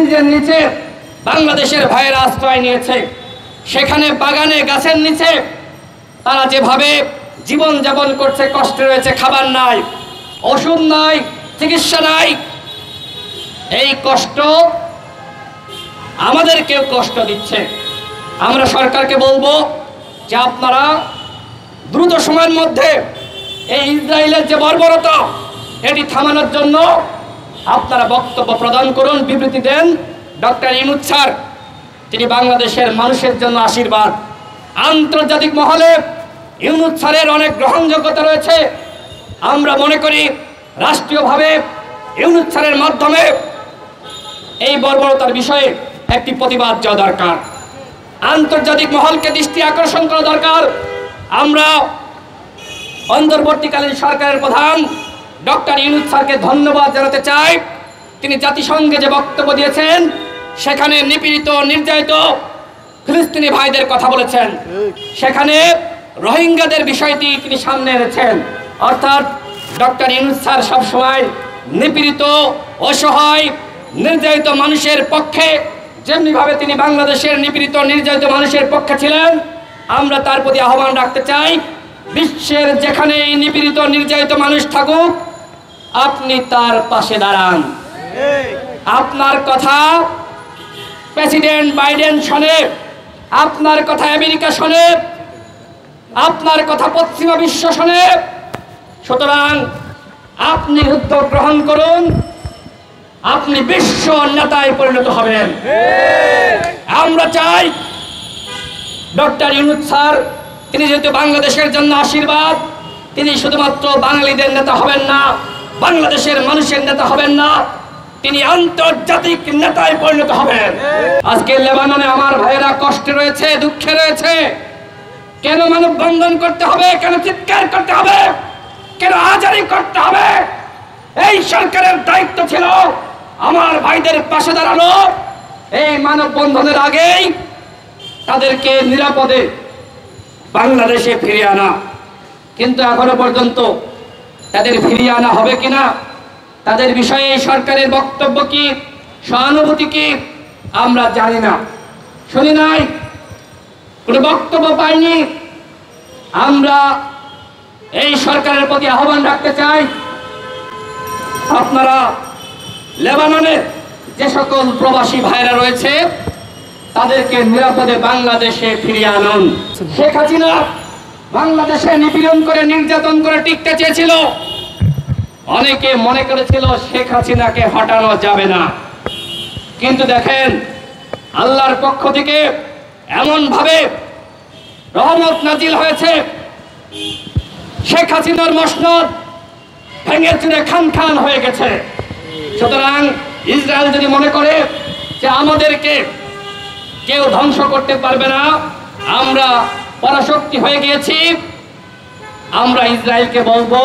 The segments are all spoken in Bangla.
ব্রিজের নিচে বাংলাদেশের ভাইয়েরা আশ্রয় নিয়েছে। সেখানে বাগানে গাছের নিচে তারা যেভাবে জীবন যাপন করছে, কষ্টে রয়েছে, খাবার নাই, ওষুধ নাই, চিকিৎসা নাই। এই কষ্ট আমাদেরকেও কষ্ট দিচ্ছে। আমরা সরকারকে বলবো যে আপনারা দ্রুত সময়ের মধ্যে এই ইসরায়েলের যে বর্বরতা এটি থামানোর জন্য আপনারা বক্তব্য প্রদান করুন, বিবৃতি দেন। ডক্টর ইউনূস স্যার তিনি বাংলাদেশের মানুষের জন্য আশীর্বাদ। আন্তর্জাতিক মহলে ইউনূস স্যারের অনেক গ্রহণযোগ্যতা রয়েছে। আমরা মনে করি রাষ্ট্রীয়ভাবে ইউনূস স্যারের মাধ্যমে এই বর্বরতার বিষয়ে একটি প্রতিবাদ যাওয়া দরকার। আন্তর্জাতিক মহলকে দৃষ্টি আকর্ষণ করা দরকার। আমরা অন্তর্বর্তীকালীন সরকারের প্রধান ডক্টর ইউনূস স্যারকে ধন্যবাদ জানাতে চাই। তিনি জাতিসংঘে যে বক্তব্য দিয়েছেন সেখানে নিপীড়িত, নির্যাতিত ফিলিস্তিনি ভাইদের কথা বলেছেন। সেখানে রোহিঙ্গাদের বিষয়টি তিনি সামনে এনেছেন। অর্থাৎ ডক্টর ইউনূস স্যার সবসময় নিপীড়িত, অসহায়, নির্যাতিত মানুষের পক্ষে, যেমনিভাবে তিনি বাংলাদেশের নিপীড়িত, নির্যাতিত মানুষের পক্ষে ছিলেন, আমরা তার প্রতি আহ্বান রাখতে চাই, বিশ্বের যেখানেই নিপীড়িত, নির্যাতিত মানুষ থাকুক, আপনি তার পাশে দাঁড়ান। আপনার কথা প্রেসিডেন্ট বাইডেন শোনে, আপনার কথা আমেরিকা শোনে, আপনার কথা পশ্চিমা বিশ্ব শোনে। সুতরাং আপনি উদ্যোগ গ্রহণ করুন, আপনি বিশ্ব নেতায় পরিণত হবেন। আমরা চাই ডক্টর ইউনূস স্যার তিনি যেহেতু বাংলাদেশের জন্য আশীর্বাদ, তিনি শুধুমাত্র বাঙালিদের নেতা হবেন না, বাংলাদেশের মানুষের নেতা হবেন না, তিনি আন্তর্জাতিক নেতায় পরিণত হবেন। আজকে লেবাননে আমার ভাইয়েরা কষ্টে রয়েছে, দুঃখে রয়েছে। কেন মানববন্ধন করতে হবে? কেন চিৎকার করতে হবে? কেন আজারি করতে হবে? এই সরকারের দায়িত্ব ছিল আমার ভাইদের পাশে দাঁড়ানো। এই মানববন্ধনের আগেই তাদেরকে নিরাপদে বাংলাদেশে ফিরিয়ে আনা। কিন্তু এখনো পর্যন্ত তাদের ফিরিয়ে আনা হবে কিনা, তাদের বিষয়ে সরকারের বক্তব্য কি, সহানুভূতি কি, আমরা জানি না, শুনি নাই, কোনো বক্তব্য পাইনি। আমরা এই সরকারের প্রতি আহ্বান রাখতে চাই, আপনারা লেবাননে যে সকল প্রবাসী ভাইরা রয়েছে তাদেরকে নিরাপদে বাংলাদেশে ফিরিয়ে আনুন। শেখ হাসিনা বাংলাদেশে নিপীড়ন করে, নির্যাতন করে টিকতে চেয়েছিল। অনেকে মনে করেছিল শেখ হাসিনাকে হটানো যাবে না, কিন্তু দেখেন আল্লাহর পক্ষ থেকে এমন ভাবে রহমত নাজিল হয়েছে, শেখ হাসিনার মসনদ ভেঙে চুরে খান খান হয়ে গেছে। সুতরাং ইসরায়েল যদি মনে করে যে আমাদেরকে কেউ ধ্বংস করতে পারবে না, আমরা পরাশক্তি হয়ে গিয়েছি, আমরা ইসরায়েলকে বলবো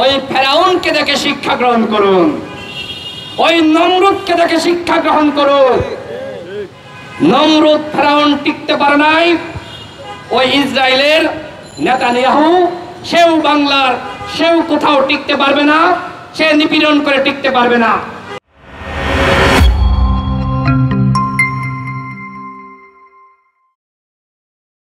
ওই ফেরাউনকে দেখে শিক্ষা গ্রহণ করুন, ওই নমরুদকে দেখে শিক্ষা গ্রহণ করুন। নমরুদ, ফেরাউন টিকতে পারে নাই, ওই ইসরায়েলের নেতানিয়াহু সেও বাংলার, সেও কোথাও টিকতে পারবে না, সে নিপীড়ন করে টিকতে পারবে না।